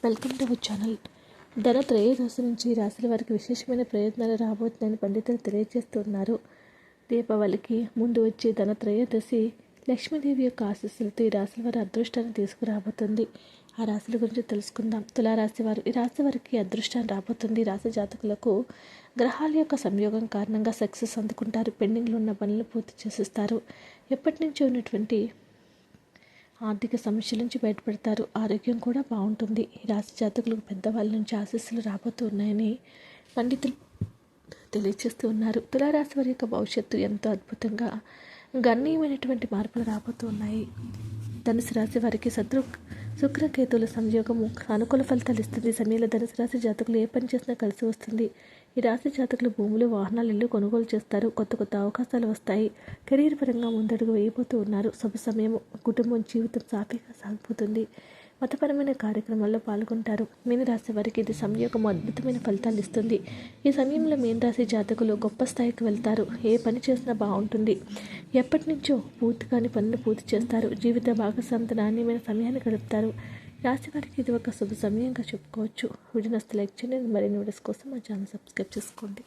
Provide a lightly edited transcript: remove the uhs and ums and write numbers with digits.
Welcome to our channel. ధన త్రయోదశి నుంచి రాశుల వారికి విశేషమైన ప్రయోజనాలు రాబోతున్నాయని పండితులు తెలియజేస్తున్నారు. దీపావళికి ముందు వచ్చే ధన త్రయోదశి లక్ష్మీదేవి యొక్క ఆశీస్సులతో ఈ రాశుల వారి అదృష్టాన్ని తీసుకురాబోతుంది. ఆ రాశుల గురించి తెలుసుకుందాం. తులారాశి వారు, ఈ రాశి వారికి అదృష్టాన్ని రాబోతుంది. రాశి జాతకులకు గ్రహాల యొక్క సంయోగం కారణంగా సక్సెస్ అందుకుంటారు. పెండింగ్లో ఉన్న పనులను పూర్తి చేసిస్తారు. ఎప్పటి నుంచో ఉన్నటువంటి ఆర్థిక సమస్యల నుంచి బయటపడతారు. ఆరోగ్యం కూడా బాగుంటుంది. ఈ రాశి జాతకులకు పెద్దవాళ్ళ నుంచి ఆశీస్సులు రాబోతున్నాయని పండితులు తెలియజేస్తూ ఉన్నారు. తులారాశి వారి యొక్క భవిష్యత్తు ఎంతో అద్భుతంగా గణనీయమైనటువంటి మార్పులు రాబోతున్నాయి. ధనుసు రాశి వారికి శుక్రకేతువుల సంయోగము అనుకూల ఫలితాలు ఇస్తుంది. ఈ సమయంలో ధనుసు రాశి జాతకులు ఏ పని చేసినా కలిసి వస్తుంది. ఈ రాశి జాతకులు భూములు, వాహనాలు, ఇల్లు కొనుగోలు చేస్తారు. కొత్త అవకాశాలు వస్తాయి. కెరీర్ పరంగా ముందడుగు వేయబోతూ ఉన్నారు. శుభ సమయం, కుటుంబం, జీవితం సాఫీగా సాగిపోతుంది. మతపరమైన కార్యక్రమాల్లో పాల్గొంటారు. మీనరాశి వారికి ఇది సంయోగం అద్భుతమైన ఫలితాలు ఇస్తుంది. ఈ సమయంలో మీనరాశి జాతకులు గొప్ప స్థాయికి వెళ్తారు. ఏ పని చేసినా బాగుంటుంది. ఎప్పటి నుంచో పూర్తి కాని పనులు పూర్తి చేస్తారు. జీవిత భాగస్వామితో నాణ్యమైన సమయాన్ని గడుపుతారు. రాశి వారికి ఇది ఒక శుభ సమయంగా చెప్పుకోవచ్చు. వీడియోని లైక్ చేయండి. మరిన్ని వీడియోస్ కోసం మా ఛానల్ సబ్స్క్రైబ్ చేసుకోండి.